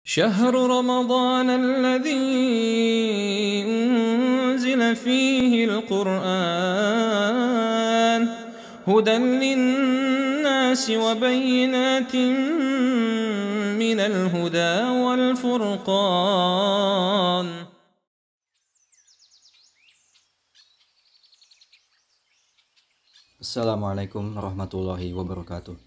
شهر رمضان الذي أنزل فيه القرآن هدى للناس وبينات من الهدى والفرقان. Assalamualaikum warahmatullahi wabarakatuh.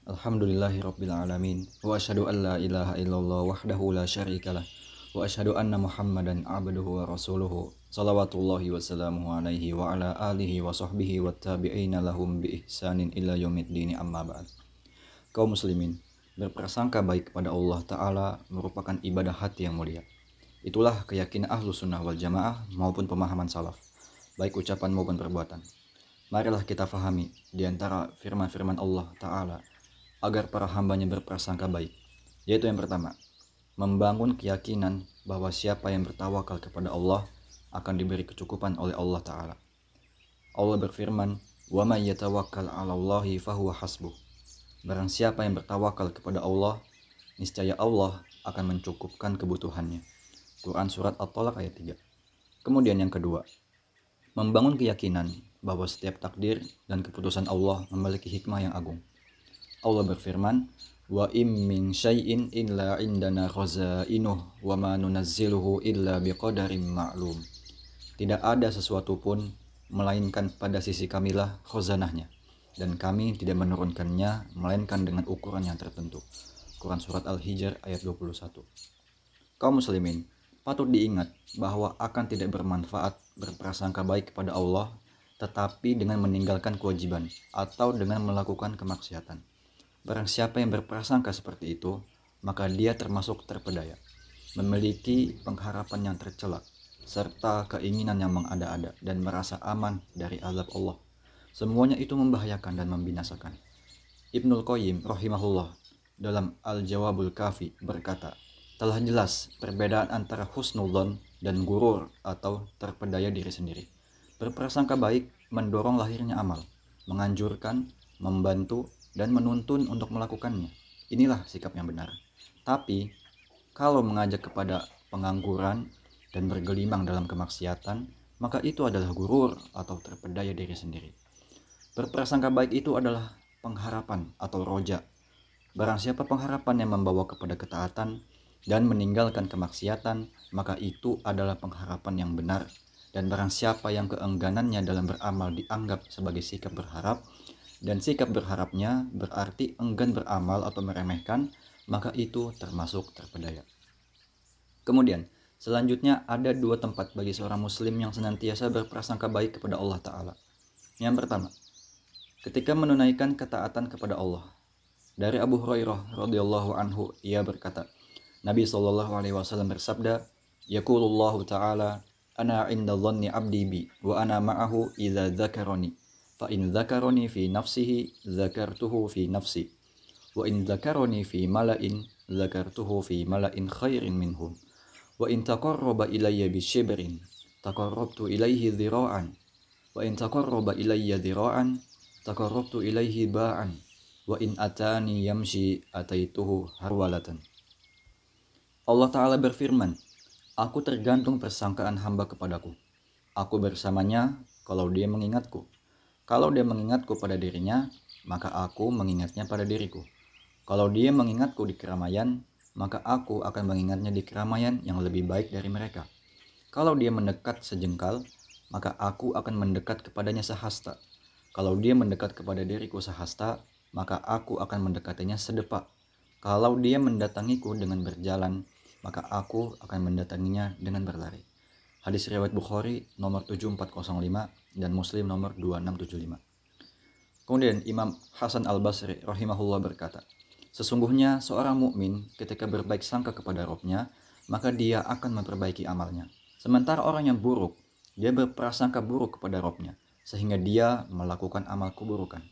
Alhamdulillahirabbil alamin wa asyhadu an la ilaha illallah wahdahu la syarikalah wa asyhadu anna Muhammadan abduhu wa rasuluhu shalawatullahi wa salamuhu alaihi wa ala alihi wa sahbihi wa tabi'ina lahum bi ihsanin ila yaumiddin amma ba'd. Kaum muslimin, berprasangka baik kepada Allah Ta'ala merupakan ibadah hati yang mulia. Itulah keyakinan Ahlus Sunnah wal Jamaah maupun pemahaman salaf, baik ucapan maupun perbuatan. Marilah kita fahami di antara firman-firman Allah Ta'ala agar para hambanya berprasangka baik, yaitu yang pertama, membangun keyakinan bahwa siapa yang bertawakal kepada Allah akan diberi kecukupan oleh Allah Ta'ala. Allah berfirman, wa may yatawakkal 'alallahi fahuwa hasbuh. Barang siapa yang bertawakal kepada Allah, niscaya Allah akan mencukupkan kebutuhannya. Quran Surat At-Tolaq ayat 3. Kemudian yang kedua, membangun keyakinan bahwa setiap takdir dan keputusan Allah memiliki hikmah yang agung. Allah berfirman, wa im min syai'in illa indana khazainuh wa ma nunazziluhu illa biqadarin ma'lum. Tidak ada sesuatu pun melainkan pada sisi kamilah khazanahnya, dan kami tidak menurunkannya melainkan dengan ukuran yang tertentu. Quran Surat Al-Hijr ayat 21. Kaum muslimin, patut diingat bahwa akan tidak bermanfaat berprasangka baik kepada Allah tetapi dengan meninggalkan kewajiban atau dengan melakukan kemaksiatan. Barang siapa yang berprasangka seperti itu, maka dia termasuk terpedaya, memiliki pengharapan yang tercela, serta keinginan yang mengada-ada dan merasa aman dari azab Allah. Semuanya itu membahayakan dan membinasakan. Ibnul Qayyim rahimahullah dalam Al-Jawabul Kafi berkata, telah jelas perbedaan antara husnudzon dan gurur atau terpedaya diri sendiri. Berprasangka baik mendorong lahirnya amal, menganjurkan, membantu, dan menuntun untuk melakukannya. Inilah sikap yang benar. Tapi, kalau mengajak kepada pengangguran dan bergelimang dalam kemaksiatan, maka itu adalah gurur atau terpedaya diri sendiri. Berprasangka baik itu adalah pengharapan atau roja. Barang siapa pengharapan yang membawa kepada ketaatan dan meninggalkan kemaksiatan, maka itu adalah pengharapan yang benar. Dan barang siapa yang keengganannya dalam beramal dianggap sebagai sikap berharap, dan sikap berharapnya berarti enggan beramal atau meremehkan, maka itu termasuk terpedaya. Kemudian, selanjutnya ada dua tempat bagi seorang muslim yang senantiasa berprasangka baik kepada Allah Ta'ala. Yang pertama, ketika menunaikan ketaatan kepada Allah. Dari Abu Hurairah radhiyallahu anhu, ia berkata, Nabi SAW bersabda, yaqulullahu ta'ala, ana inda dhanni abdi bi wa ana ma'ahu idza dzakarani fa in dzakarani fi nafsihi dzakartuhu fi nafsi wa in dzakarani fi mala'in dzakartuhu fi mala'in khairin minhum wa in taqarraba ilayya bi shibrin taqarrabtu ilayhi dhira'an wa in taqarraba ilayya dhira'an taqarrabtu ilayhi ba'an wa in atani yamshi ataituhu harwalatan. Allah Ta'ala berfirman, aku tergantung persangkaan hamba kepadaku. Aku bersamanya kalau dia mengingatku. Kalau dia mengingatku pada dirinya, maka aku mengingatnya pada diriku. Kalau dia mengingatku di keramaian, maka aku akan mengingatnya di keramaian yang lebih baik dari mereka. Kalau dia mendekat sejengkal, maka aku akan mendekat kepadanya sehasta. Kalau dia mendekat kepada diriku sehasta, maka aku akan mendekatinya sedepak. Kalau dia mendatangiku dengan berjalan, maka aku akan mendatanginya dengan berlari. Hadis riwayat Bukhari nomor 7405 dan Muslim nomor 2675. Kemudian Imam Hasan Al-Basri rahimahullah berkata, sesungguhnya seorang mukmin ketika berbaik sangka kepada Rabb-nya, maka dia akan memperbaiki amalnya. Sementara orang yang buruk, dia berprasangka buruk kepada Rabb-nya, sehingga dia melakukan amal keburukan.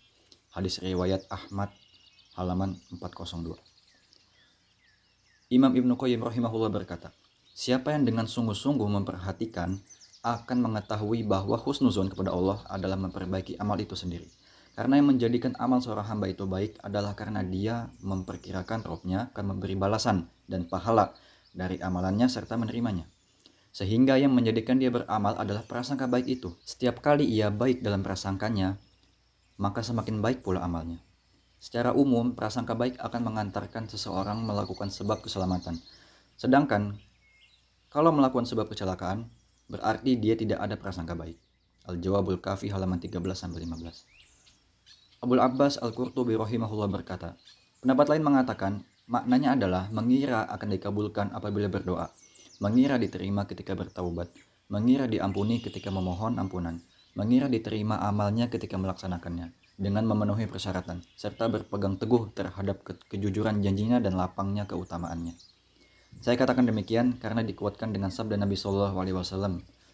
Hadis riwayat Ahmad halaman 402. Imam Ibnu Qayyim rahimahullah berkata, siapa yang dengan sungguh-sungguh memperhatikan akan mengetahui bahwa husnuzon kepada Allah adalah memperbaiki amal itu sendiri. Karena yang menjadikan amal seorang hamba itu baik adalah karena dia memperkirakan Robnya akan memberi balasan dan pahala dari amalannya serta menerimanya. Sehingga yang menjadikan dia beramal adalah prasangka baik itu. Setiap kali ia baik dalam prasangkanya, maka semakin baik pula amalnya. Secara umum, prasangka baik akan mengantarkan seseorang melakukan sebab keselamatan. Sedangkan kalau melakukan sebab kecelakaan, berarti dia tidak ada prasangka baik. Al-Jawabul Kafi halaman 13-15. Abul Abbas Al-Qurtubi rahimahullah berkata, pendapat lain mengatakan, maknanya adalah mengira akan dikabulkan apabila berdoa, mengira diterima ketika bertaubat, mengira diampuni ketika memohon ampunan, mengira diterima amalnya ketika melaksanakannya, dengan memenuhi persyaratan, serta berpegang teguh terhadap kejujuran janjinya dan lapangnya keutamaannya. Saya katakan demikian karena dikuatkan dengan sabda Nabi SAW,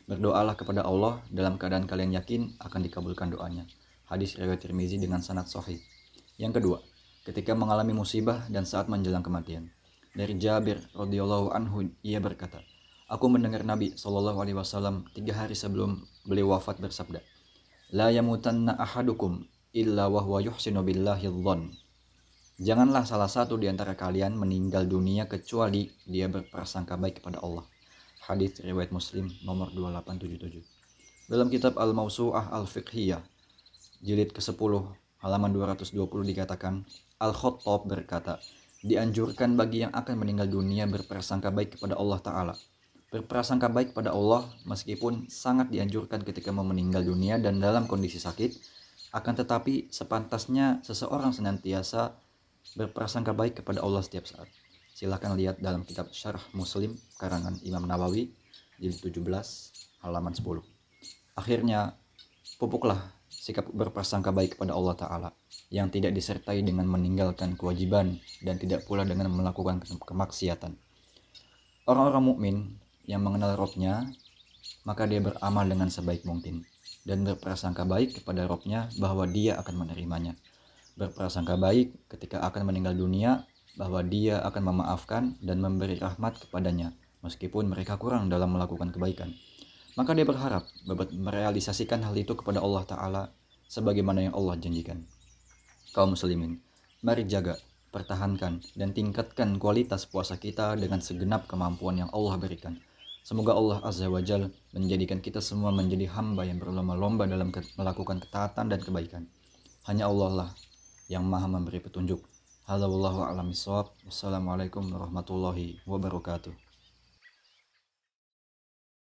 berdoalah kepada Allah dalam keadaan kalian yakin akan dikabulkan doanya. Hadis riwayat Tirmizi dengan sanad sahih. Yang kedua, ketika mengalami musibah dan saat menjelang kematian. Dari Jabir radhiyallahu anhu, ia berkata, aku mendengar Nabi SAW 3 hari sebelum beliau wafat bersabda, la yamutanna ahadukum illa wahwa yuhsinu billahi dhon. Janganlah salah satu di antara kalian meninggal dunia kecuali dia berprasangka baik kepada Allah. Hadis riwayat Muslim nomor 2877. Dalam kitab Al-Mawsu'ah Al-Fiqhiyah jilid ke-10 halaman 220 dikatakan, Al-Khattab berkata, dianjurkan bagi yang akan meninggal dunia berprasangka baik kepada Allah Ta'ala. Berprasangka baik pada Allah meskipun sangat dianjurkan ketika mau meninggal dunia dan dalam kondisi sakit, akan tetapi sepantasnya seseorang senantiasa berprasangka baik kepada Allah setiap saat. Silahkan lihat dalam kitab Syarah Muslim karangan Imam Nawawi jilid 17 halaman 10. Akhirnya, pupuklah sikap berprasangka baik kepada Allah Ta'ala yang tidak disertai dengan meninggalkan kewajiban dan tidak pula dengan melakukan kemaksiatan. Orang-orang mukmin yang mengenal Robnya, maka dia beramal dengan sebaik mungkin dan berprasangka baik kepada Robnya bahwa dia akan menerimanya. Berprasangka baik ketika akan meninggal dunia bahwa dia akan memaafkan dan memberi rahmat kepadanya meskipun mereka kurang dalam melakukan kebaikan. Maka dia berharap merealisasikan hal itu kepada Allah Ta'ala sebagaimana yang Allah janjikan. Kaum muslimin, mari jaga, pertahankan, dan tingkatkan kualitas puasa kita dengan segenap kemampuan yang Allah berikan. Semoga Allah Azza wa Jal menjadikan kita semua menjadi hamba yang berlomba-lomba dalam melakukan ketaatan dan kebaikan. Hanya Allah lah yang maha memberi petunjuk. Hadza wallahu a'lam bishawab. Wassalamualaikum warahmatullahi wabarakatuh.